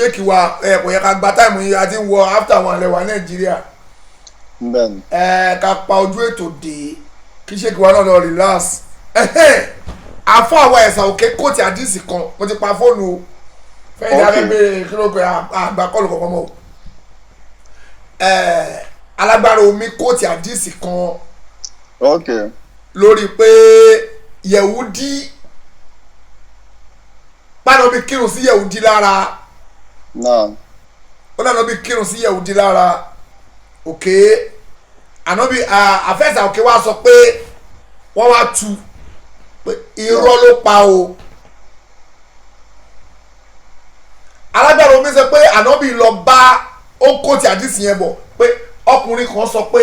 ṣéèkì wa kò yẹ ká gba táìmù yìí àti wọ after wọn àlẹ wa Nàìjíríà ká pa ojú ètò dé kí ṣéèkì wa náà lọ relax àfọ àwọn ẹ̀sà òkè kóòtù àdìsí kan mo ti pa fóònù o fẹ́ẹ́ ní abẹ́gbẹ́ kí ló pe àgbà kọ́ọ̀lù kankan mọ́ o alágbára omi kóòtù àdìsí kan lórí pé Yẹ̀wúdí Ànábì kírun sí Yẹ̀wúdí lára ó Ànábì kírun sí Yẹ̀wúdí lára òkè Ànábì àfẹ́sà òkè wa sọ pé wọ́n wá tu pé irọ́ ló pa o alágbára omi sọ pé Ànábì lọ bá ó kóòtù àdìsí yẹn bọ̀ pé ọkùnrin kan sọ pé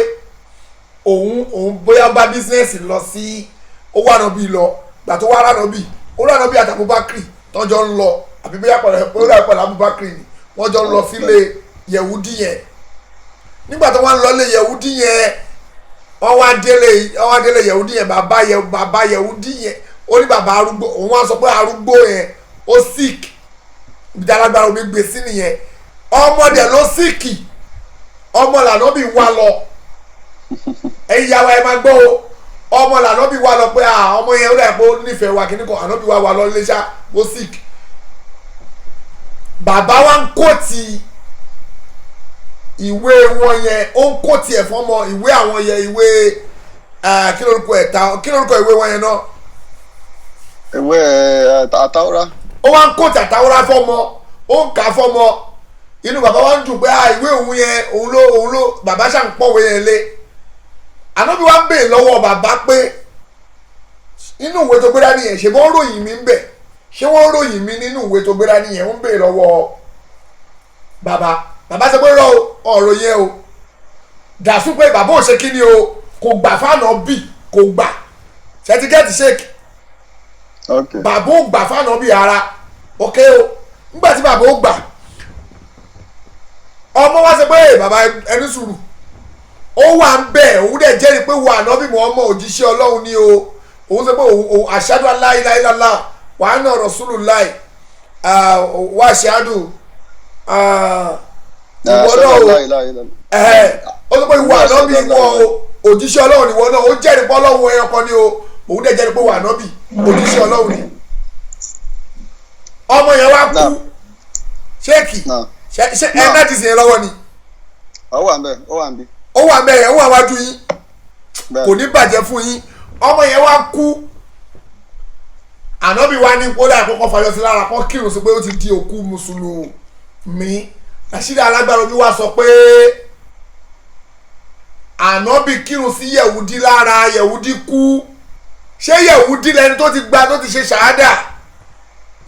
òun bóyá bá bísíǹsì lọ sí ó wà Ànábì lọ gbà tó wà Ànábì ó rà Ànábì àti Abubakar tọ́jọ́ ń lọ àbí bóyá pẹ̀lú Abubakar ni wọ́n jọ ń lọ sílé Yẹ̀wúdí yẹn nígbà tó wọ́n ń lọ lé Yẹ̀wúdí yẹn wọ́n wá délé Yẹ̀wúdí yẹn bàbá Yẹ̀wúdí yẹn ó ní bàbá arúgbó òun wá sọ pé arúgbó yẹn ó sick ibi alágbára omi gbé sí nìyẹn ọmọdé ló síkì ọmọ l'Ànábì wá lọ ẹ̀yin yàwá ẹ máa gbọ́ o ọmọ l'Ànábì wá lọ pé ọmọ yẹn ó dà pé ó nífẹ̀ẹ́ wa kíní kan Ànábì wá lọ iléṣà ó sick bàbá wa ń kóòtì ìwé wọn yẹn ó ń kóòtì ẹ̀ fọ́mọ ìwé àwọn yẹn ìwé kí lórúkọ ìwé wọn yẹn náà. ìwé àtàwọ́rá. ó wá ń kóòtì àtàwọ́rá fọ́mọ ó ń kà á fọ́mọ inú bàbá wa ń dùn pé ìwé òun yẹn òun ló bàbá ṣà ń pọ̀wé yẹn lé Ànábì wa ń béèrè lọ́wọ́ bàbá pé inú ìwé tó gbé dání yẹn ṣe wọ́n ròyìn mi ń bẹ̀ ṣé wọ́n ròyìn mi nínú ìwé tó gbé dání yẹn ń béèrè lọ́wọ́ bàbá sọ pé ọ̀rọ̀ yẹn o dàsú pé bàbá ò ṣe kí ni o kò gbà f'Ànábì kò gbà ṣẹtikẹ́tì ṣèkì bàbá ò gbà f'Ànábì ara ok o nígbà tí bàbá ò gbà ọmọ wa sọ pé bàbá ẹni sùúrù ó wà ń bẹ̀ òun dẹ̀ jẹ́rìí pé wà Ànábì Muhammad òjíṣẹ́ Ọlọ́run ni o òun sọ pé ashadu an la ilaha illallah wa anna rasulullah wa ashadu ìwọ náà ó sọ pé ìwọ Ànábì wọ òjíṣẹ́ Ọlọ́run ìwọ náà ó jẹ́rìí pé Ọlọ́run ẹyọ kan ni o òun dẹ̀ jẹ́rìí pé wà Ànábì òjíṣẹ́ Ọlọ́run ni ọmọ yẹn wá kú ṣéèkì ṣe ẹ náà ti sìn yẹn lọ́wọ́ ni. ó wà ń bẹ̀ ó wà ń bí. ó wà ń bẹ̀ yẹn ó wà wájú yín kò ní bàjẹ́ fún yín ọmọ yẹn wá kú Ànábì wa ní kódà àkọ́kọ́ fayọ sí lára kan kírun sí pé ó ti di òkú mùsùlùmí àṣírí alágbára omi wa sọ pé Ànábì kírun sí Yẹ̀wúdí lára Yẹ̀wúdí kú ṣé Yẹ̀wúdí lẹni tó ti gba tó ti ṣe ṣàhádà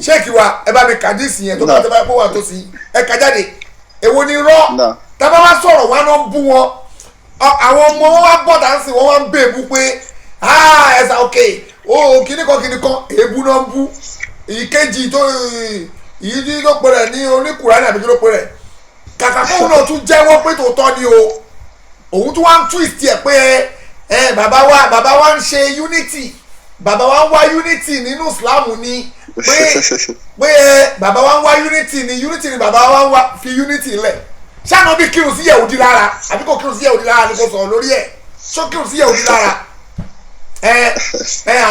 ṣéèkì wa ẹ bá mi kàdísì yẹn tó bá tẹ bá pọ̀ wà tó sí ẹ kà jáde èwo ni rọ́ tábà wá sọ̀rọ̀ wọn náà bú wọn àwọn ọmọ wọn wá bọ̀ dáńsì wọn wá ń bèbú pé ẹ̀sà òkè kíní kan èébú náà ń bú ìkejì tó ìyí tó pè rẹ̀ ní oníkùránì àbí tó pè rẹ̀ kàkà kóun náà tún jẹ́wọ́ pé tòótọ́ ni o òun tún wá ń twist ẹ̀ pé bàbá wa ń ṣe unity bàbá wa ń wá unity nínú Islam ni pé bàbá wa ń wá unity ni bàbá wa ń wá fi unity lẹ̀ ṣé Ànábì kírun sí Yẹ̀wúdí lára àbí kò kírun sí Yẹ̀wúdí lára ni kò sọ̀rọ̀ lórí ẹ̀ ṣó kírun sí Yẹ̀wúdí lára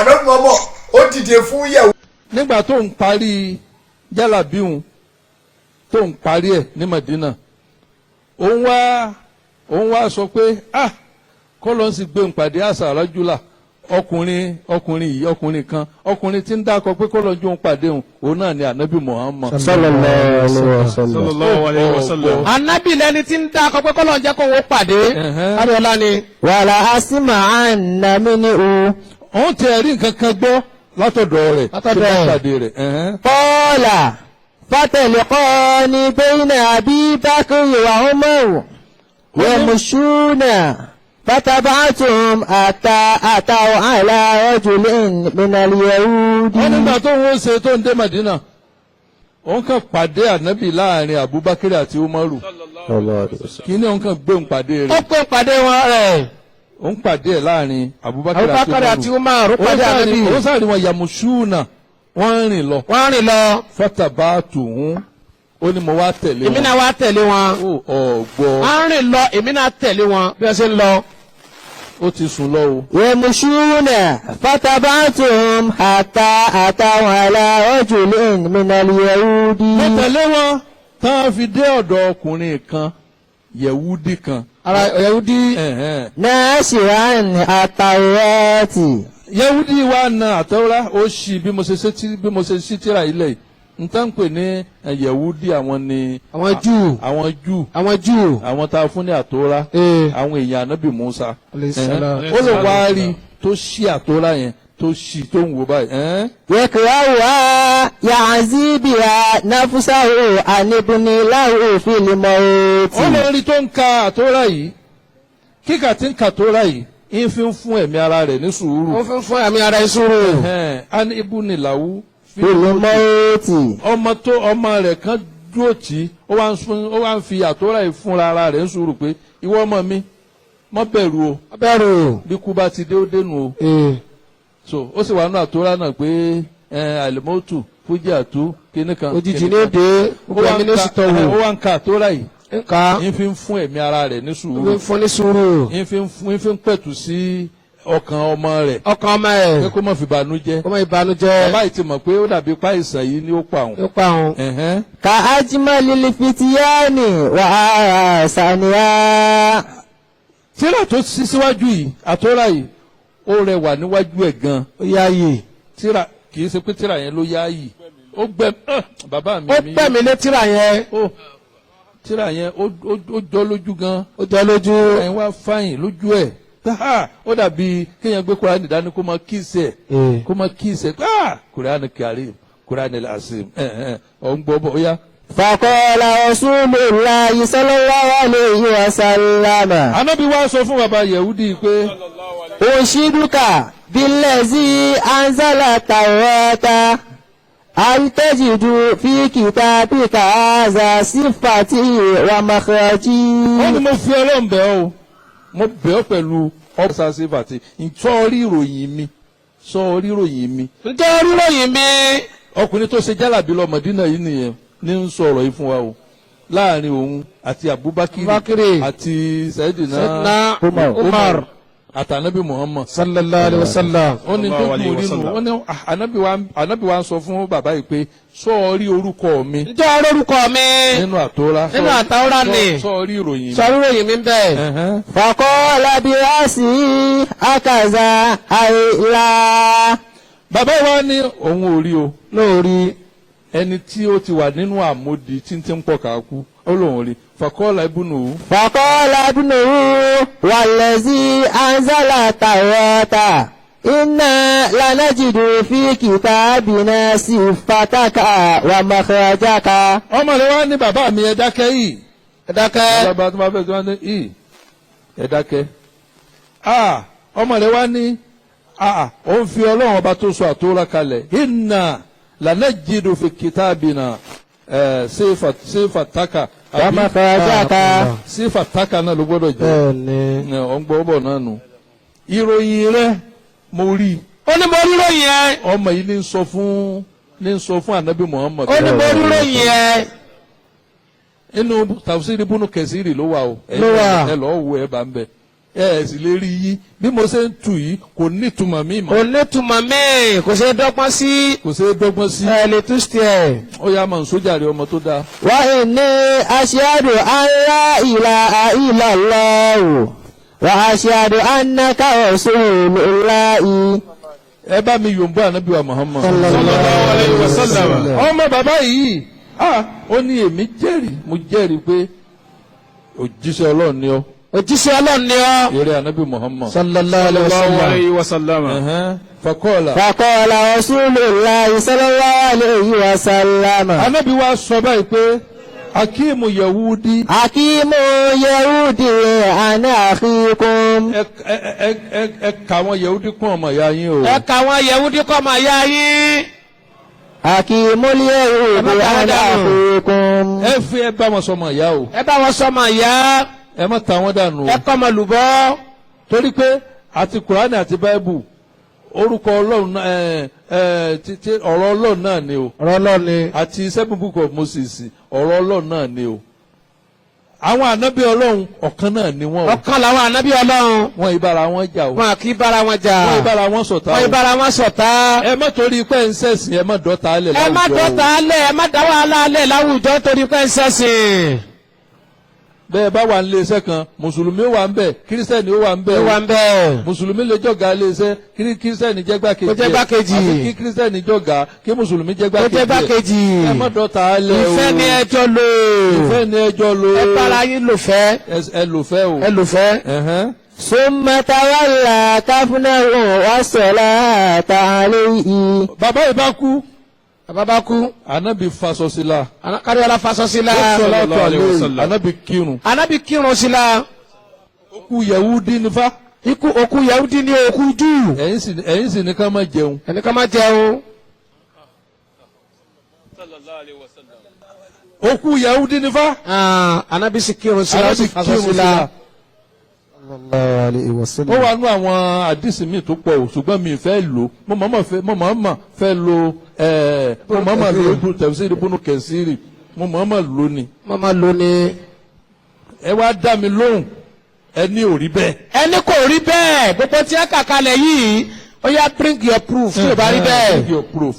Ànábì mọ́mọ́ ó dìde fún Yẹ̀wúdí. nígbà tó ń parí jálàbíhùn tó ń parí ẹ̀ ní Madina òun wá sọ pé kọ́ ló ń sì gbé ìpàdé àṣà rájúlà ọkùnrin kan tí ń dákọ pé kọ́ ló ń jó ń pàdé òun náà ni Ànábì Muhammad. sallallahu alaihi wasallam. Ànábì lẹni tí ń dákọ pé kọ́ ló ń jẹ́ kó wọ́n pàdé. adúlá ni. wàlá asima ànàmí ni o. òun tẹ rí nǹkan kan gbọ́ látọ̀dọ̀ rẹ̀ tó bá pàdé rẹ̀. kọ́ọ̀là fatẹ̀lẹ̀kọ́ bẹ́yìn Abi Bakr wa Umar yamushuna fataba'tum àtàwọn ala rajulin minal yahudi. wọ́n nígbà tó ń ṣe tó ń dé Madina òun kàn pàdé Ànábì láàrin Abubakar àti Umaru kí ni òun kàn gbé òun pàdé rẹ̀. ó pé pàdé wọn rẹ̀. òun pàdé ẹ̀ láàrin Abubakar àti Umaru pàdé Ànábì. òun sáré wọn yamushuna wọ́n rìn lọ. fataba'tum ó ní mo wá tẹ̀lé wọn. èmi náà wá tẹ̀lé wọn. ọ̀gbọ́. wọ́n rìn lọ èmi náà tẹ̀lé wọn bí wọ́n ṣe ń lọ. ó ti sùn lọ o. يمشون فتبعتهم حتى أتوا على رجل من اليهود. mo tẹ̀lé wọn tán fi dé ọ̀dọ̀ ọkùnrin kan yẹ̀wúdí kan. ara Yahudi. ناشرا التوراة. yẹ̀wúdí wa na àtẹ́wọ́rá ó ṣì bí mo ṣe ṣí tíra ilẹ̀ yìí n tán pè ní yẹ̀wúdí àwọn ni. àwọn Júù. àwọn Júù. àwọn Júù. àwọn tá a fún ní àtọ́rá. àwọn èèyàn ànábì Musa. ó lè wá rí tó ṣí àtọ́rá yẹn tó ṣí tó ń wò báyìí. يكرهها يعزي بها نفسه عن ابن له في الموت. ó lè rí tó ń ka àtọ́rá yìí kíkà tí ń ka àtọ́rá yìí ń fi ń fún ẹ̀mí ara rẹ̀ ní sùúrù. ó fi ń fún ẹ̀mí ara ẹ̀ sùúrù. an ibùnì làwù. في الموت. ọmọ rẹ̀ kan dúró tí ó wá ń fi àtọ́rá yìí fúnra ara rẹ̀ ń sùúrù pé ìwọ ọmọ mi mọ́ bẹ̀rù o. bẹ̀rù. bí kú bá ti dé ó dénú o. so ó sì wà nínú àtọ́rá náà pé àlìmọ́tù fújì àtú kíní kan. òjijì ní èdè gbogbo ẹ̀mí ní oṣù tọ̀wọ̀. ó wá ń ka àtọ́rá yìí. nǹka. ń fi ń fún ẹ̀mí ara rẹ̀ ní sùúrù. ń fún ní sùúrù. ń fi ń pẹ̀tù sí ọkàn ọmọ rẹ̀. ọkàn ọmọ ẹ̀. pé kó má fi bànújẹ́. kó má fi bànújẹ́. bàbá yìí ti mọ̀ pé ó dàbí páìsàn yìí ni ó pa òun. ó pa òun. كأجمل الفتيان وأحسنها. tíra tó ṣí síwájú yìí àtọ́rá yìí ó rẹwà níwájú ẹ̀ gan. ó yáàyè. tíra kì í ṣe pé tíra yẹn ló yáàyè. ó gbẹ bàbá mi. ó gbẹ mi lé tíra yẹn. tíra yẹn ó jọ lójú gan. ó jọ lójú. ẹ̀ ń wá fáyìn lójú ẹ̀. ó dàbí kéèyàn gbé Kùránì dání kó máa kíìsì ẹ̀. kó máa kíìsì ẹ̀ Kùránì Karim Kùránì Asim ọ̀ ń gbọ́ bọ̀ ó yá. فقال رسول الله صلى الله عليه وسلم. Anobi wá sọ fún bàbá Yehudi pé. أشهدك بالذي أنزل التوراة هل تجد في كتابك هذا صفتي ومخرجي. ó ní mo fi Ọlọ́run bẹ̀ ọ́ mo bẹ̀ ọ́ pẹ̀lú ọ́fíìsà sífàtì sọ́ọ́rí ìròyìn mi sọ́ọ́rí ìròyìn mi. ǹjẹ́ orí ròyìn mi. ọkùnrin tó ṣe jálàbí lọ Mọ̀dínà yìí nìyẹn ní ń sọ̀rọ̀ yìí fún wa o láàrin òun àti Abubakar àti Sayyidina Umar àtànábì Muhammad sallallahu alayhi wa sallam. ó ní tó kù nínú ó ní ànábì wa ń sọ fún bàbá yìí pé sọ́ọ́rí orúkọ mi. ǹjẹ́ orí orúkọ mi. nínú àtọ́rá ni. sọ́ọ́rí ìròyìn mi. sọ́ọ́rí ìròyìn mi ń bẹ̀. فقال برأسه هكذا أي لا. bàbá wa ní òun ò rí o. lóòrí. ẹni tí ó ti wà nínú àmódi tí ń pọ̀ káàkú ó lóun rí fàkọ́ọ̀lá ibùnú. فقال ابنه والذي أنزل التوراة إنا لنجد في كتابنا صفتك ومخرجك. ọmọ rẹ wá ní bàbá mi ẹ dákẹ́ yìí. ẹ dákẹ́. ọlọ́ba tó máa fẹ́ tó wá ní yìí ẹ dákẹ́. ọmọ rẹ wá ní ó ń fi ọlọ́run ọba tó sọ àtúrà kalẹ̀ inna lanajidu fi kitabina sifataka. ومخرجك. sifataka náà ló gbọ́dọ̀ jẹ́. ọ̀ ń gbọ́ bọ̀ náà nù. ìròyìn rẹ mo rí. ó ní mo rí ròyìn ẹ. ọmọ yìí ní ń sọ fún anabi Muhammad. ó ní mo rí ròyìn ẹ. inú tafsiri Ibnu Kathiri ló wà o. ló wà. ẹ lọ́ọ́ wo ẹ bá ń bẹ̀. ẹ sì lè rí yí bí mo ṣe ń tù yìí kò ní ìtumọ̀ mi mọ́. kò ní ìtumọ̀ mi kò ṣe é dọ́gbọ́n sí. kò ṣe é dọ́gbọ́n sí. ẹ lè tún sí ẹ. ó yá máa ń sójà rẹ ọmọ tó dáa. وإني أشهد أن لا إله إلا الله وأشهد أنك رسول الله. ẹ bá mi yòǹbó ànábì wa Muhammad. sallallahu alayhi wa sallam. ọmọ bàbá yìí ó ní èmi jẹ́rìí mo jẹ́rìí pé òjíṣẹ́ Ọlọ́run ni ọ́. òjíṣẹ́ Ọlọ́run ni ọ́. eré ànábì Muhammad. sallallahu alayhi wa sallam. fakọ́ọ̀lá. فقال رسول الله صلى الله عليه وسلم. ànábì wa sọ báyìí pé akíìmù Yahudi. حكيم يهودي أنا أخيكم. ẹ kà wọn Yahudi kún ọmọ ìyá yín o. ẹ kà wọn Yahudi kọ́ ọmọ ìyá yín. حكيم اليهود أنا أخيكم. ẹ fi ẹ bá wọn sọmọ ìyá o. ẹ bá wọn sọmọ ìyá. ẹ má ta wọn dànù o. ẹ kọ́ ọmọ lùbọ́. torí pé àti Kùránì àti Báíbù orúkọ ọlọ́run ọ̀rọ̀ ọlọ́run náà ni o. ọ̀rọ̀ Ọlọ́run ni. àti 7 book of Moses ọ̀rọ̀ ọlọ́run náà ni o. àwọn ànábì ọlọ́run ọ̀kan náà ni wọ́n o. ọ̀kan làwọn ànábì Ọlọ́run. wọn ìbára wọn jà o. wọn kì í bára wọn jà. wọn ìbára wọn ṣọ̀tá o. wọn ìbára wọn ṣọ̀tá. ẹ má torí pé ń ṣẹ̀sìn ẹ má dọ́ta alẹ̀ láwùjọ o. ẹ má dọ́ta alẹ̀ ẹ má dá wàhálà alẹ̀ láwùjọ torí pé ń ṣẹ̀sìn. bẹ́ẹ̀ bá wà nílé iṣẹ́ kan mùsùlùmí ó wà ń bẹ̀ kírísítẹ́nì ó wà ń bẹ̀ ó wà ń bẹ̀. mùsùlùmí lè jọ̀gá ilé iṣẹ́ kírísítẹ́nì jẹ́ gbákejì ó jẹ́ gbákejì. àfi kí kírísítẹ́nì jọ̀gá kí mùsùlùmí jẹ́ ó jẹ́ gbákejì. ẹ má dọ́ta alẹ̀ o. ìfẹ́ ni ẹjọ́ lò. ìfẹ́ ni ẹjọ́ lò. ẹ bára yín lò fẹ́. ẹ lò fẹ́ o. ẹ lò fẹ́. ثم تولى كفنه والصلاة عليه. bàbá yìí bá kú. bàbá bá kú. Ànábì faṣọ sí la. kárí ọlá faṣọ sí la. Ànábì kírun. Ànábì kírun sí la. Òkú Yahudi nífa. òkú Yahudi ní òkú Júù. ẹ̀yin sì ní ká má jẹun. ẹni ká má jẹun. òkú Yahudi nífa. Ànábì sì kírun sí la. Ànábì kírun sí la. sallallahu alayhi wa sallam. ó wà nú àwọn àdìsí mi tó pọ̀ o ṣùgbọ́n mi fẹ́ lò mo mọ̀ọ́mọ̀ fẹ́ lo mo mọ̀ọ́mọ̀ lo ibùdó tẹ̀síìrì ibùdó kẹ̀síìrì mo mọ̀ọ́mọ̀ lò ní. mama lónìí. ẹ wá dá mi lóhùn ẹ ní ò rí bẹ́ẹ̀. ẹni kò rí bẹ́ẹ̀ gbogbo tí a kà kalẹ̀ yìí ó yá bring your proof tí o bá rí bẹ́ẹ̀. bring your proof.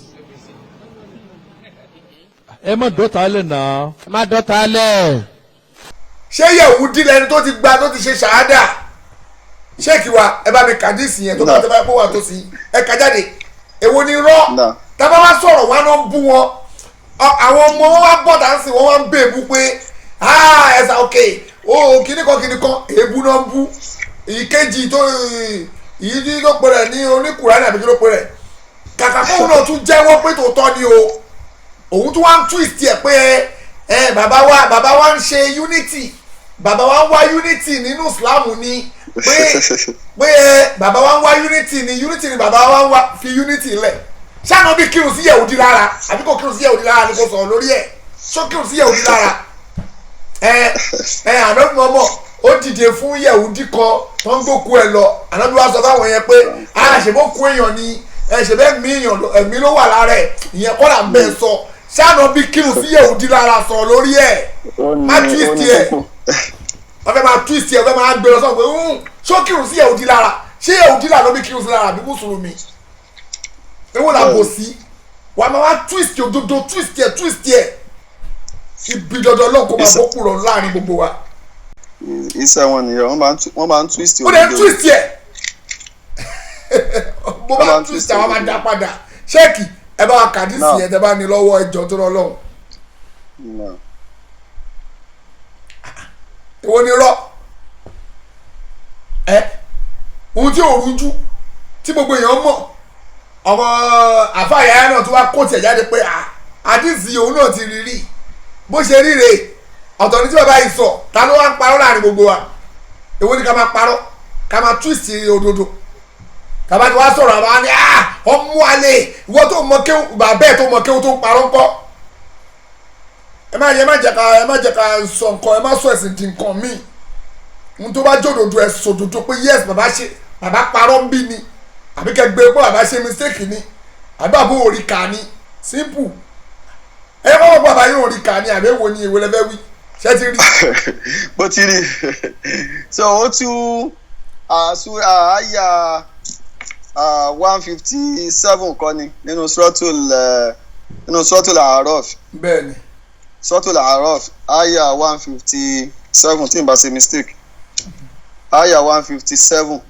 ẹ má dọ́ta alẹ̀ náà. ẹ má dọ́ta alẹ̀. ṣé Yẹ̀wúdí lẹni tó ti gba tó ti ṣe ṣàhádà ṣéèkì wa ẹ bá mi kàdísì yẹn tó bá tẹ́ bá pọ̀ wà tó sí ẹ kà jáde èwo ni rọ́ tábà wá sọ̀rọ̀ wọn náà bú wọn àwọn ọmọ wọn wá bọ̀ dáńsì wọn wá ń bèbú pé ẹ̀sà òkè kíníkan èébú náà ń bú ìkejì tó ìyí tó pè rẹ̀ ní oníkùránì àbí kí ló pè rẹ̀ kàkà kóun náà tún jẹ́wọ́ pé tòótọ́ ni o òun tún wá ń twist ẹ̀ pé bàbá wa ń ṣe unity bàbá wa ń wá unity nínú Islam ni pé bàbá wa ń wá unity ni bàbá wa ń wá fi unity lẹ̀ ṣáà bí kírun sí Yẹ̀wúdí lára àbí kò kírun sí Yẹ̀wúdí lára ni kò sọ̀rọ̀ lórí ẹ̀ ṣó kírun sí Yẹ̀wúdí lára Anobi mọ́mọ́ ó dìde fún Yẹ̀wúdí kan tó ń gbókú ẹ lọ Anobi wa sọ fáwọn yẹn pé ṣèbókú èèyàn ni ṣèbẹ́ mi èèyàn ẹ̀mí ló wà lára ẹ̀ ìyẹn kọ́ là ń bẹ́ẹ̀ sọ ṣáà bí kírun sí Yẹ̀wúdí lára sọ̀rọ̀ lórí ẹ̀ má twist ẹ̀ wọ́n fẹ́ máa twist ẹ̀ wọ́n fẹ́ máa gbé lọ sọ pé ṣó kírun sí Yẹ̀wúdí lára ṣé Yẹ̀wúdí lára bí kírun sí lára àbí mùsùlùmí ewo la bò sí wà á máa wá twist òdodo twist ẹ̀ ibi dandan lọ́n kó máa bọ́ kúrò láàrin gbogbo wa. iṣẹ́ wọn nìyẹn wọ́n máa ń twist ó lè twist ẹ̀ bó bá twist àwọn máa dá padà ṣéèkì ẹ bá wa kàdísì ẹ̀ tẹ́ bá ní lọ́wọ́ ẹjọ́ tó lọ́ lọ́hùn. èwo ni rọ ohun tí ò rújú tí gbogbo èèyàn mọ̀ ọmọ àfàyà náà tó wá kó tiẹ̀ jáde pé àdìsí òun náà ti rí rí bó ṣe ríre ọ̀tọ̀ ní tí bàbá yìí sọ ta ló wá ń parọ́ láàrin gbogbo wa èwo ni ká máa parọ́ ká máa twist òdodo tàbá tí wàá sọ̀rọ̀ àbá ni ọmú alẹ́ ìwọ tó mọ kéwù bàbá ẹ̀ tó mọ kéwù tó ń parọ́ ńkọ́ ẹ má jẹ́ ká sọ nǹkan ẹ má sọ ẹ̀sìn di nǹkan míì ohun tó bá jòdòdò ẹ̀ sòdòdò pé yes bàbá parọ́ ń bí ni àbí kẹ́ gbé pé bàbá ṣe mistake ni àbí bàbá òrì kà ni simple ẹ kọ́ wọ́n bàbá yóò rí kà ni àbí èwo ni èwo lẹ́fẹ́ wí ṣé ti rí. bó ti rí so ó tú àyà 157 kọ́ ni nínú suratul A'raf. bẹ́ẹ̀ni. suratul A'raf àyà 157 tí n bá ṣe mistake àyà 157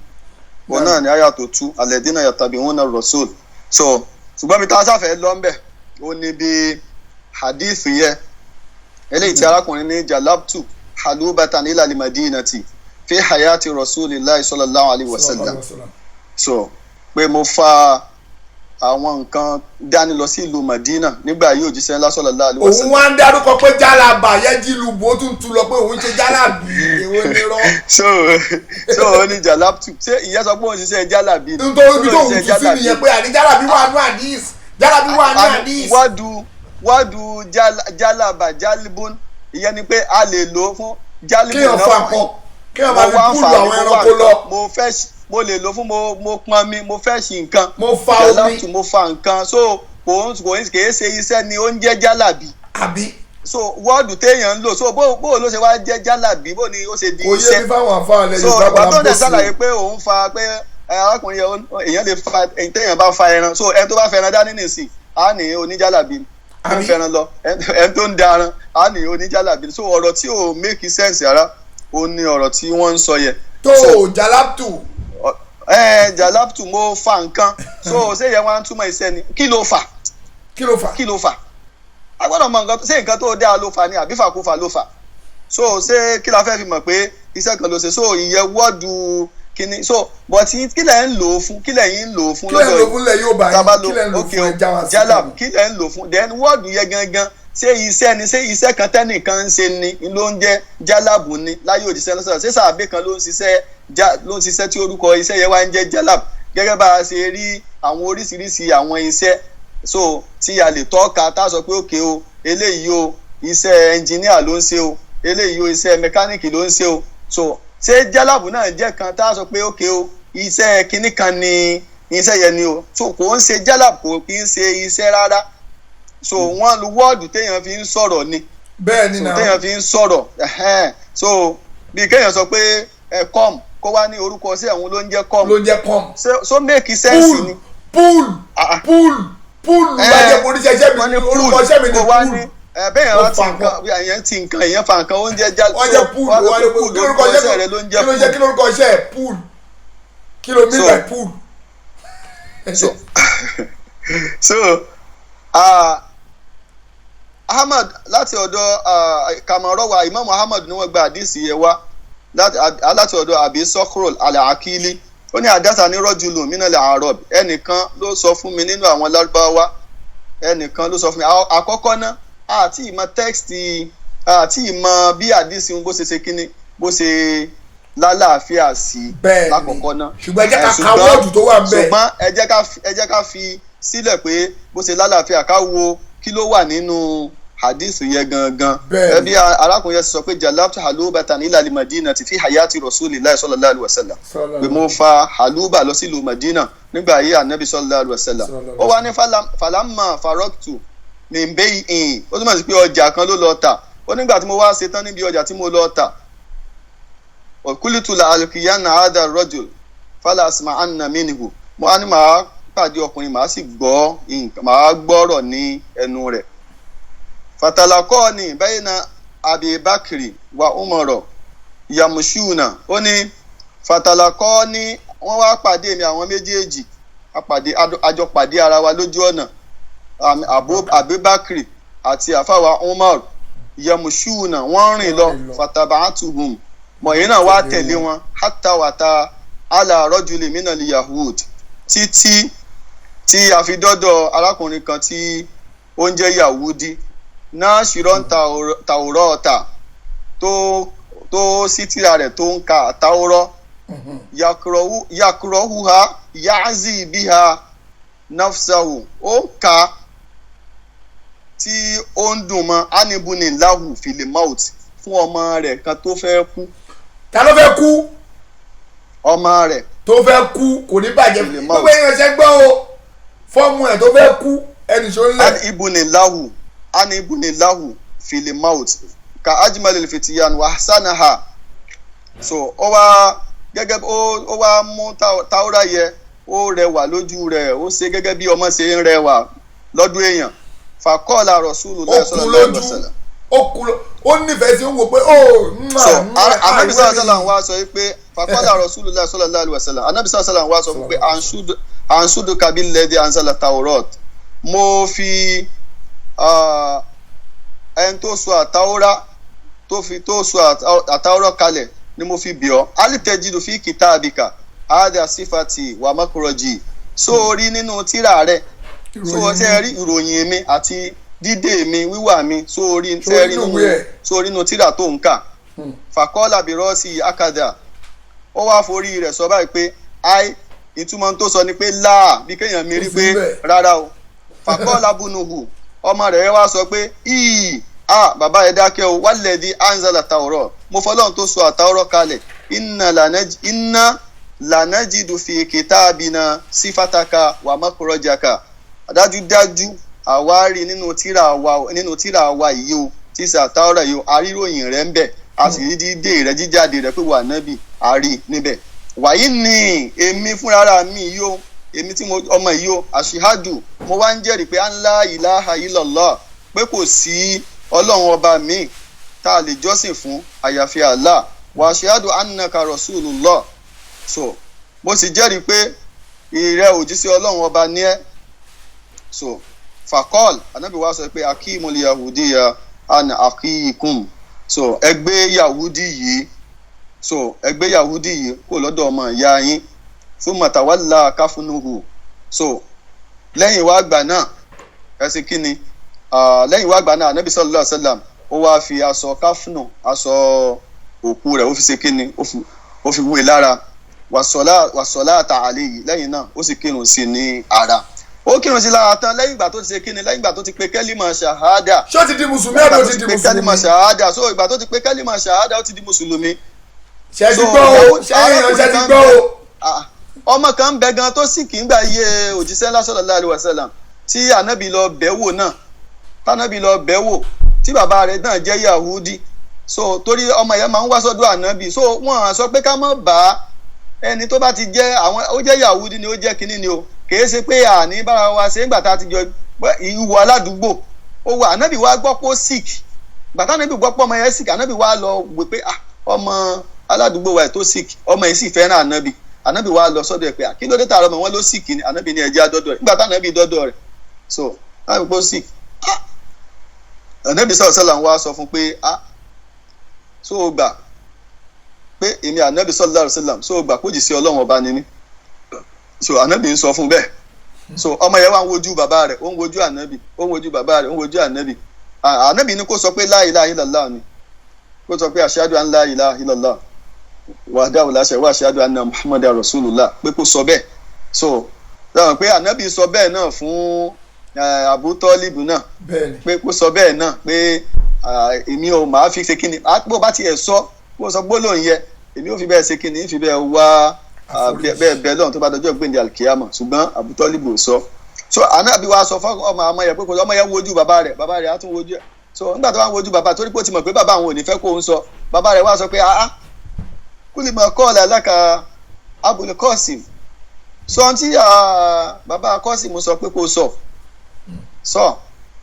òun náà ni àyà tó tú alladhina yattabi'una ar-rasul so ṣùgbọ́n mi ta sáfẹ́ lọ́nbẹ̀ ó ní bí hadith yẹ eléyìí tí arákùnrin ní jalabtu halubatan ila al-madinati fi hayati rasulillahi sallallahu alayhi wa sallam so pé mo fa àwọn nǹkan dání lọ sí ìlú Madina nígbà yìí òjíṣẹ́ ńlá sallallahu alayhi wa sallam. òun wá ń dárúkọ pé jálàbà yẹjí lu bó tún tu lọ pé òun ṣe jálàbì èwo ni rọ. so ó ní jalabtu ṣé ìyẹn sọ pé òun ṣiṣẹ́ jálàbì. nítorí ibi tó òun tún sí nìyẹn pé àní jálàbì wà ní àdís jálàbì wà ní àdís. wádùú jálàbà jálìbón ìyẹn ni pé a lè lò ó fún jálìbón náà. kéèyàn máa fi púùlù àwọn ẹranko lọ. mo lè lò fún mo pọn mi mo fẹ́ ṣì nǹkan mo fa omi jálàbtù mo fa nǹkan so kò kìí ṣe iṣẹ́ ni ó ń jẹ́ jálàbí àbí. so wọ́ọ̀dù téèyàn ń lò so bó ló ṣe wá jẹ́ jálàbí bó ni ó ṣe di iṣẹ́. kò yé mi fáwọn àfáà lẹ́yìn so ìgbà tó dẹ̀ ṣàlàyé pé òun fa pé arákùnrin èèyàn lè fa téèyàn bá fa ẹran so ẹni tó bá fẹ́ràn dání nìsín á ní oníjálàbí ń fẹ́ràn lọ ẹni tó ń daran á ní oníjálàbí so ọ̀rọ̀ tí ò make sense rárá ó ní ọ̀rọ̀ tí wọ́n ń sọ yẹn. tó jálàbtù. jálàbtù mo fa nǹkan so ṣé yẹn wá ń túmọ̀ iṣẹ́ ni kí ló fà a gbọ́dọ̀ mọ nǹkan ṣé nǹkan tó dáa ló fà ni àbí fàkúfà ló fà so ṣé kí la fẹ́ fi mọ̀ pé iṣẹ́ kan ló ṣe so ìyẹn wọ́ọ̀dù kínní so but kí lẹ̀ ń lò ó fún kí lẹ̀ ń lò ó fún lọ́dọ̀ jálàb kí lẹ̀ ń lò ó fún then wọ́ọ̀dù yẹn gangan ṣé iṣẹ́ kan tẹ́nìkan ń ṣe ni ló ń jẹ́ jálàbù ni láyé òjíṣẹ́ lọ́sọ̀rọ̀ ṣé sàbẹ̀ kan ló ń ṣiṣẹ́ tí orúkọ iṣẹ́ yẹn wá ń jẹ́ jálàb gẹ́gẹ́ bá a ṣe rí àwọn oríṣiríṣi àwọn iṣẹ́ so tí a lè tọ́ka tá a sọ pé òkè o eléyìí o iṣẹ́ ẹnjìníà ló ń ṣe o eléyìí o iṣẹ́ mẹkáníìkì ló ń ṣe o so ṣé jálàbù náà jẹ́ kan tá a sọ pé òkè o iṣẹ́ kinní kan ni iṣẹ́ yẹn ni o so kò ń ṣe jálàbù kò kì í ṣe iṣẹ́ rárá so wọ́n lu wọ́ọ̀dù téèyàn fi ń sọ̀rọ̀ ni bẹ́ẹ̀ ni náà téèyàn fi ń sọ̀rọ̀ so bí kéèyàn sọ pé com kó wá ní orúkọ sí àwọn ló ń jẹ́ com so make sense ni pool lajẹ mo ní ṣẹṣẹ mi orúkọ ṣẹ mi ní pool bẹ́ẹ̀ yẹn ti nǹkan èèyàn ti nǹkan èèyàn fa nǹkan oúnjẹ já wọ́n jẹ́ pool wọ́n jẹ́ pool kí lórúkọ ṣẹ pool kí ló mean by pool. so Ahmad láti ọ̀dọ̀ Kamarọ́wà Imam Ahmad ni wọ́n gba àdìsí yẹn wá láti ọ̀dọ̀ àbí sọ́kúrò al-Akili ó ní àdáta ní rọ́jùlù mínàlẹ̀ àrọ̀b ẹnìkan ló sọ fún mi nínú àwọn lárúbáwá ẹnìkan ló sọ fún mi àkọ́kọ́ náà àti ìmọ̀ tẹ́kìtì àti ìmọ̀ bí àdìsí bó ṣe ṣe kíní bó ṣe lálàáfíà sí lákọ̀ọ́kọ́ náà ṣùgbọ́n ẹ jẹ́ ká ka wọ́ọ̀dù tó wà bẹ́ẹ̀ ṣùgbọ́n ẹ jẹ́ ká fi sílẹ̀ pé bó ṣe lálàáfíà ká wo kí ló wà nínú hadith yẹn gangan ẹbí arákùnrin yẹn sọ pé jalabtu halubatan ila al-Madina ti fi hayati rasulillahi sallallahu alaihi wasallam pé mo fa haluba lọ sí ìlú Madina nígbà ayé anabi sallallahu alaihi wasallam ó wá ní falamma faroktu min bay'in ó túmọ̀ sí pé ọjà kan ló lọ tà ó nígbà tí mo wá ṣetán níbi ọjà tí mo lọ tà kulitu la alkiyana hadha rajul fala asma'anna minhu mo á ní màá pàdé ọkùnrin màá sì gbọ́rọ̀ ní ẹnu rẹ̀ fatalakọ́ọ̀nì bayna Abi Bakri wa Umaro yamushuna ó ní fatalakọ́ọ̀nì wọ́n wá pàdé mi àwọn méjèèjì àjọ pàdé ara wa lójú ọ̀nà Abi Bakri àti àfàwà Umar yamushuna wọ́n rìn lọ fataba'atuhum mọ̀yìn náà wá tẹ̀lé wọn hatta wata ala rajuli minal yahud títí tí a fi dọ́dọ̀ arákùnrin kan tí ó ń jẹ́ Yahudi náà ṣìrọ̀ tàwùrọ̀ tó sí tírà rẹ̀ tó ń ka àtàwùrọ̀ yakurahuha yazi biha nafsahu ó ka tí ó ń dùn mọ́ anibuni lahu filimaut fún ọmọ rẹ̀ kan tó fẹ́ kú. ta ló fẹ́ kú. ọmọ rẹ̀ tó fẹ́ kú kò ní bàjẹ́ gbogbo èèyàn ṣe gbọ́ o fọ́ọ̀mù ẹ̀ tó fẹ́ kú ẹnì ṣó ń lẹ̀. anibuni lahu filimaut ka ajmalil fitiyan wa hasanaha so ó wá gẹ́gẹ́ ó wá mú táwọ́rá yẹ ó rẹwà lójú rẹ̀ ó ṣe gẹ́gẹ́ bí ọmọ ṣe ń rẹwà lọ́dún èèyàn fàkọ́ọ̀lá Rasulullah sallallahu alaihi wasallam ó nífẹ̀ẹ́ sí ń wò pé anabi sallallahu wa sọ pé fàkọ́ọ̀lá Rasulullah sallallahu alaihi wasallam anabi sallallahu wa sọ pé ansudu kabil ladhi anzala tawrat mo fi ẹni tó sọ àtàwọ́rá tó sọ àtàwọ́rá kalẹ̀ ni mo fi bì ọ́ alitajidu fi kitabika ada sifati wa makroji sórí nínú tírà rẹ̀ ṣe rí ìròyìn mi àti dídé mi wíwà mi sórí nínú tírà tó ń kà fàkọ́lá bìrọ́ọ̀sì akada ó wá forí rẹ̀ sọ báyìí pé ìtumọ̀ tó sọ ni pé láà bí kéèyàn mi rí pé rárá o fàkọ́lá bunuhu ọmọ rẹ̀ wá sọ pé bàbá ẹ̀ dákẹ́ o walladhi anzala tawrat mo fọlọ́run tó sọ àtàwọ́rọ́ kalẹ̀ inna lanajidu fi kitabina sifataka wa makrajaka dájúdájú àwárí nínú tírà wa yìí o tíṣà táwọ́rà yìí o aríròyìn rẹ̀ ń bẹ a sì rí dídé rẹ̀ jíjáde rẹ̀ pé wà nábì a rí níbẹ̀ wàyí ni èmi fúnra mi yìí o èmi tí mo ọmọ yìí o àṣìhádù mo wá ń jẹ́rìí pé Allah ilaha illallah pé kò sí ọlọ́run ọba mi tá a lè jọ́sìn fún àyàfi Allah wa àṣìhádù annaka rasulullah so mo sì jẹ́rìí pé ìrẹ́ òjíṣẹ́ ọlọ́run ọba ní ẹ́ so fakọ́l anábì wa sọ pé akímul yahudiya ana akíkum so ẹgbẹ́ yahudi yìí kò lọ́dọ̀ ọmọ ìyá yín fún mọ̀tàwálà káfúnúhù so lẹ́yìn wá gbà náà ẹ̀sìn kínni lẹ́yìn wá gbà náà anábì sallallahu alaihi wasallam ó wá fi aṣọ káfúnù aṣọ òkú rẹ̀ ó fi ṣe kínni ó fi wé lára wàsọ̀lá àtàlẹ́ yìí lẹ́yìn náà ó sì kírun sí ní ara ó kírun sí lára tán lẹ́yìn ìgbà tó ti ṣe kínni lẹ́yìn ìgbà tó ti pe kẹ́límà ṣàhádà ṣó ti di mùsùlùmí àbí ó ti di mùsùlùmí so ìgbà tó ti pe kẹ́límà ṣàhádà ó ti di mùsùlùmí. ṣe ti gbọ́ o ṣe ti gbọ́ o. ọmọ kan ń bẹ gan tó sì kì í gbà yé òjíṣẹ́ ńlá sallallahu alaihi wasallam tí ànábì lọ bẹ̀wò náà tánábì lọ bẹ̀wò tí bàbá rẹ̀ náà jẹ́ yahudi so torí ọmọ yẹn máa ń wá sọ́dọ̀ ànábì so wọ́n sọ pé ká má bá ẹni tó bá ti jẹ́ àwọn ó jẹ́ yahudi ni ó jẹ́ kínní ni o kìí ṣe pé àní bára wa ṣe nígbà tá a ti jọ ìwọ aládùúgbò ó wà ànábì wa gbọ́ pé ó sick gbàtà ànábì gbọ́ pé ọmọ yẹn sick ànábì wa lọ wò pé ọmọ aládùúgbò wa tó sick ọmọ yẹn sì fẹ́ràn ànábì wa lọ sọ́dọ̀ ẹ̀ pé kí ló dé tààrọ̀ ọmọ wọn ló sick ni ànábì ní ẹ̀jẹ̀ àdọ́dọ̀ rẹ̀ nígbà tá ànábì dọ́dọ̀ rẹ̀ so ànábì pé ó sick ànábì sallallahu alaihi wasallam wa sọ fún pé so o gbà pé èmi ànábì sallallahu alaihi wasallam so o gbà kó jì sí ọlọ́run ọba ni mí so ànábì ń sọ fún bẹ́ẹ̀ so ọmọ yẹn wá ń wojú bàbá rẹ̀ ó ń wojú ànábì ó ń wojú bàbá rẹ̀ ó ń wojú ànábì ànábì ní kó sọ pé la ilaha illallah ni kó sọ pé ashhadu an la ilaha illallah wahdahu la sharika wa ashhadu anna muhammadan rasulullah pé kó sọ bẹ́ẹ̀ so dáhùn pé ànábì sọ bẹ́ẹ̀ náà fún Abu Talib náà pé kó sọ bẹ́ẹ̀ náà pé èmi ò máa fi ṣe kíni bó bá tiẹ̀ sọ bó sọ gbólóhùn yẹ èmi ò fi bẹ́ẹ̀ ṣe kíni fi bẹ́ẹ̀ wá bẹ́ẹ̀ lọ́run tó bá dọjọ́ gbẹ̀ndé alikiyama ṣùgbọ́n Abu Talib ò sọ so ànábì wa sọ fún ọmọ yẹn pé kò ọmọ yẹn wojú bàbá rẹ̀ á tún wojú ẹ̀ so nígbà tó wá wojú bàbá torí pé ó ti mọ̀ pé bàbá àwọn ò ní fẹ́ kó ń sọ bàbá rẹ̀ wá sọ pé kúlì mọ̀ kọ́ ọ̀là aláka Abul Qasim sọ tí bàbá Qasim sọ pé kó sọ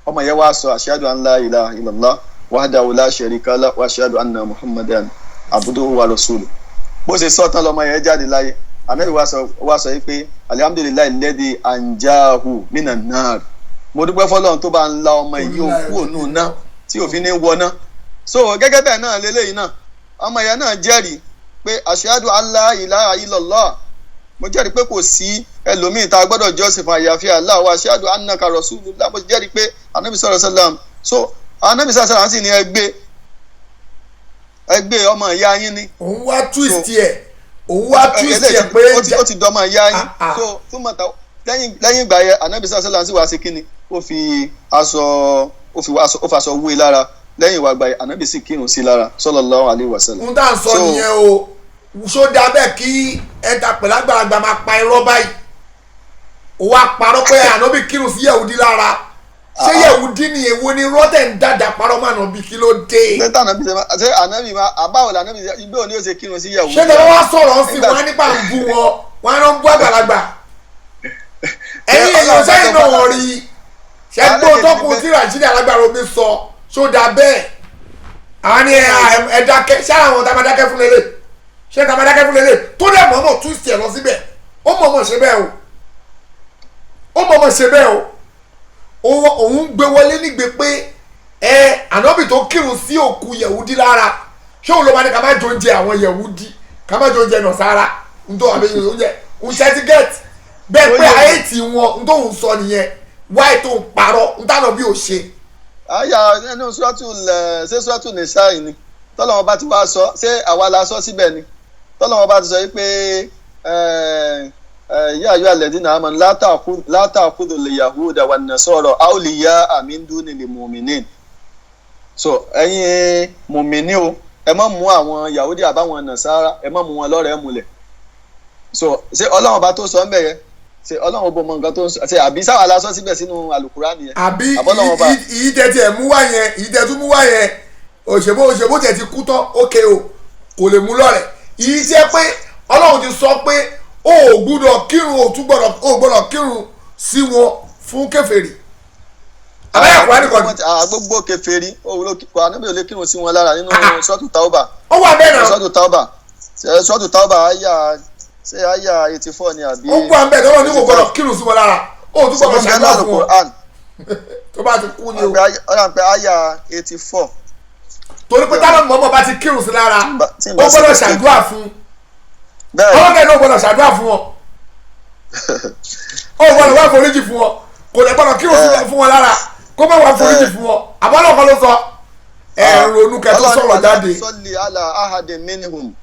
ọmọ yẹn wá sọ ashhadu an la ilaha illallah wahdahu la sharika lahu wa ashhadu anna muhammadan abduhu wa rasuluhu bó ṣe sọ tán lọmọ yẹn jáde láyé ànábì wá sọ yìí pé alhamdulillahi alladhi anjahu minan nar mo dúpẹ́ fọlọ́run tó bá ń la ọmọ yìí òkú ònú náà tí òfin ní wọná so gẹ́gẹ́ bẹ́ẹ̀ náà lélẹ́yìn náà ọmọ yẹn náà jẹ́rìí pé ashhadu an la ilaha illallah mo jẹ́rìí pé kò sí ẹlòmíì tá a gbọ́dọ̀ jọ́sìn fún àyàfi Allah wa ashhadu annaka rasulullah mo jẹ́rìí pé ànábì sallallahu alaihi wasallam so ànábì sallallahu alaihi wasallam sì ní ẹgbẹ́ ọmọ ìyá yín ni. òun wá twist ẹ pé ó ti dọ́mọ ìyá yín so fún mọ̀tà lẹ́yìn ìgbà yẹn ànábì sallallahu alaihi wasallam sì wá sí kínni ó fi aṣọ wé lára lẹ́yìn ìwà àgbà yẹn ànábì sì kírun sí lára sallallahu alaihi wasallam. ń dá sọ nìyẹn o ṣó dáa bẹ́ẹ̀ kí ẹ̀ta pẹ̀lú àgbàlagbà máa pa irọ́ báyìí ó wá parọ́ pé ànábì kírun sí yẹ̀wùdí lára ṣé yẹ̀wùdí ni èwo ni rọ́tẹ̀ ń dàda parọ́ mọ́ ànábì kí ló dé. ṣé ànábì máa àbáwò lànábì ìgbé òní ó ṣe kírun sí yẹ̀wùdí. ṣé tẹ́lẹ̀ wá sọ̀rọ̀ sí wọn nípa ń bú wọn á rán bú àgbàlagbà ẹ̀yin èèyàn sẹ́yìn náà wọ́n rí ṣẹ́gbó tọ́kùn tí Rashidi Alagbara omi sọ ṣó dáa bẹ́ẹ̀ àwọn ni ẹ̀dákẹ́ ṣé àwọn tá a máa dákẹ́ fún lélẹ̀ ṣé tá a máa dákẹ́ fún lélẹ̀ tó dẹ̀ mọ̀ọ́mọ̀ tún ìsì ẹ̀ lọ síbẹ̀ ó mọ̀ọ́mọ̀ ṣe bẹ́ẹ̀ o òun gbé wọlé nígbè pé ànábì tó kírun sí òkú yẹ̀wúdí lára ṣé òun ló máa ní ká má jọ oúnjẹ àwọn yẹ̀wúdí ká má jọ oúnjẹ nàṣàrà ntọ́ àbí oúnjẹ ṣẹ́tígẹ́ẹ̀tì bẹ́ẹ̀ pé ayé tí wọn ntòun sọ nìyẹn wáyé tó ń parọ́ ntànà bí ò ṣe. àyà ẹnu sọ́tù ní sáì ni tọ́lọ́wọ́n bá ti wá sọ ṣé àwa la sọ síbẹ̀ ni tọ́lọ́wọ́n bá ti sọ yìí pé yá ayọ́ alladhina amanu la ta'khudhul yahuda wan nasara awliya'a min dunil mu'minin so ẹ̀yin mùmíní o ẹ má mú àwọn yahudi àbáwọn nasara ẹ má mú wọn lọ́rẹ̀ẹ́ múlẹ̀ so ṣé ọlọ́run ọba tó sọ ń bẹ̀ yẹn ṣe ọlọ́run ọba mọ nǹkan tó ń sọ ṣe àbí sáwà lásán síbẹ̀ sínú àlùkùránì yẹn. àbí ìyí tẹ̀tí ẹ̀ mú wá yẹn ìyí tẹ̀ tún mú wá yẹn òṣèbó tẹ̀ ti kú tán ókè o kò lè mú lọ́rẹ̀ ìyí jẹ́ pé ọlọ́run ti sọ pé o ò gbúdọ̀ kírun o gbọ́dọ̀ kírun sí wọn fún kèfèrí. àbẹ́yẹ̀ kúrá nìkan ni. gbogbo kèfèrí kò ànábì ò lè kírun sí wọn lára nínú sọ́ọ̀tù táwọ́bà. ó wà bẹ́ẹ̀ náà. sọ́ọ̀tù táwọ́bà àyà 84 ni àbí. ó gbọ́ àbẹ̀ tọ́lọ́ ní kò gbọ́dọ̀ kírun sí wọn lára ó tún gbọ́dọ̀ ṣàdúrà fún wọn tó bá ti kú ni o. ọ̀rọ̀ pé àyà 84. torí pé táwọn mọ̀mọ́ bá ti kírun sí lára ó gbọ́dọ̀ ṣàdúrà fún ọwọ́ kẹ́ni ó gbọ́dọ̀ ṣàdúrà fún wọn ó gbọ́dọ̀ wá foríjì fún wọn kò lè gbọ́dọ̀ kírun fún wọn lára kó má wá foríjì fún wọn àbọ̀lọ́ kan ló sọ ronú kẹ́tọ́ sọ̀rọ̀ jáde. sọ́ọ̀lì àlà ahadin minhum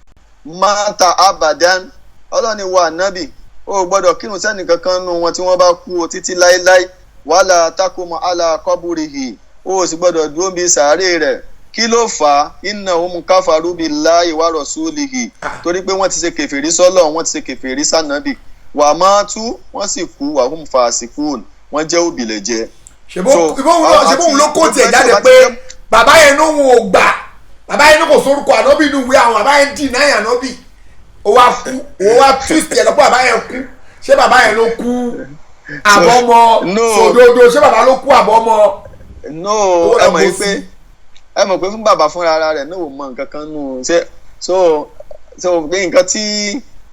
mata abadan ọlọ́ni wa nábì ó gbọ́dọ̀ kírun sẹ́ni kankan nù wọn tí wọ́n bá kú o títí láéláé wàhálà takumu àlà kọ́búrìhì ó sì gbọ́dọ̀ dúró bí sàárè rẹ̀ kí ló fà á innahum kafaru billahi wa rasulihi torí pé wọ́n ti ṣe kèfèrí sọ́lọ̀ wọ́n ti ṣe kèfèrí sànàbì wà máa tú wọ́n sì kú wa hum fasikun wọ́n jẹ́ òbílẹ̀jẹ́. ṣebóhun ló kó tiẹ̀ jáde pé bàbá yẹn ló ń wò gbà bàbá yẹn ló kò sórúkọ ànábì inú ìwé àwọn bàbá yẹn dì náà ànábì ó wá kú ó wá twist ẹ̀ lọ́pọ̀ bàbá yẹn kú ṣé bàbá yẹn ló kú àbọ̀mọ sòdodo ṣé bàbá ló kú àbọ̀mọ. no ẹ mọ̀ pé fún bàbá fúnra ara rẹ̀ náà ò mọ nǹkan kan nù ṣe so pé nǹkan tí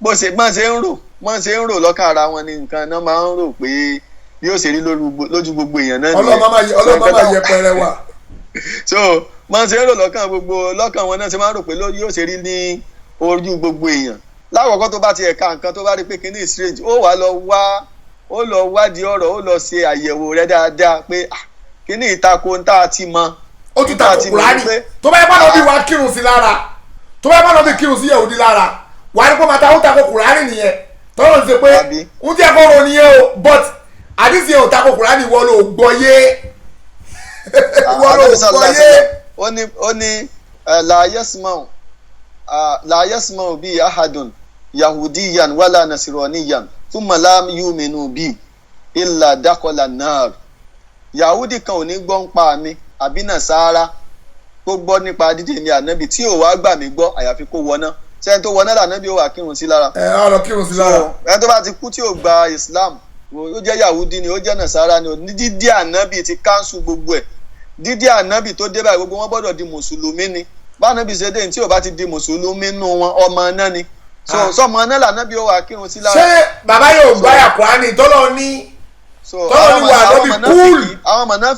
bó ṣe ń rò lọ́kàn ara wọn ni nǹkan náà máa ń rò pé bí ó ṣe rí lójú gbogbo èèyàn náà nìyẹn. ọlọ́mọ máa yẹpẹrẹ wà. so máa ṣe ń rò lọ́kàn wọn náà ṣe máa ń rò pé yóò ṣe rí ní ojú gbogbo èèyàn lákòókò tó bá ti ẹ̀ka nǹkan tó bá rí pé kíní strange ó lọ wádìí ọ̀rọ̀ ó lọ ṣe àyẹ̀wò rẹ̀ dáadáa pé kíní ìtako ń tá a ti mọ. ó tún ta Kùránì tó bá yẹ bá lọ bí wàá kírun sí lára tó bá yẹ bá lọ bí kírun sí Yẹhudi lára wàá ní kó máa ta ó ta ko Kùránì nìyẹn tọ́lọ̀ ń ṣe pé ń jẹ́ kó ro nìyẹn o but àdìsí yẹn ò ta ko Kùránì wọ́n ló gbọ́ yé wọ́n ló gbọ́ yé. ó ní la yasma'u bi ahadun yahudiyan wala nasiraniyan thumma lam yu'minu bi illa dakhala an-nar. Yahudi kan ò ní gbọ́ ń pa mi àbí Nasara tó gbọ́ nípa dídè ní ànábì tí ò wá gbà mí gbọ́ àyàfi kó wọná sẹ́ni tó wọná lànábì ó wà kírun sí lára. á lọ kírun sí lára. ẹni tó bá ti kú tí ò gba Islam ó jẹ́ Yahudi ni ó jẹ́ Nasara ni ní dídí ànábì ti káńsù gbogbo ẹ̀ dídí ànábì tó dé báyìí gbogbo wọn gbọ́dọ̀ di mùsùlùmí ni bánábì ṣe dé ní tí ò bá ti di mùsùlùmí nù wọn ọmọ náà ni sọmọ náà lànábì ó wà kírun sí lára. ṣé bàbá yóò gbáyà Kùránì tọ́lọ́ ní tọ́lọ́ ní wà lọ́bì kúùlù. àwọn ọmọ náà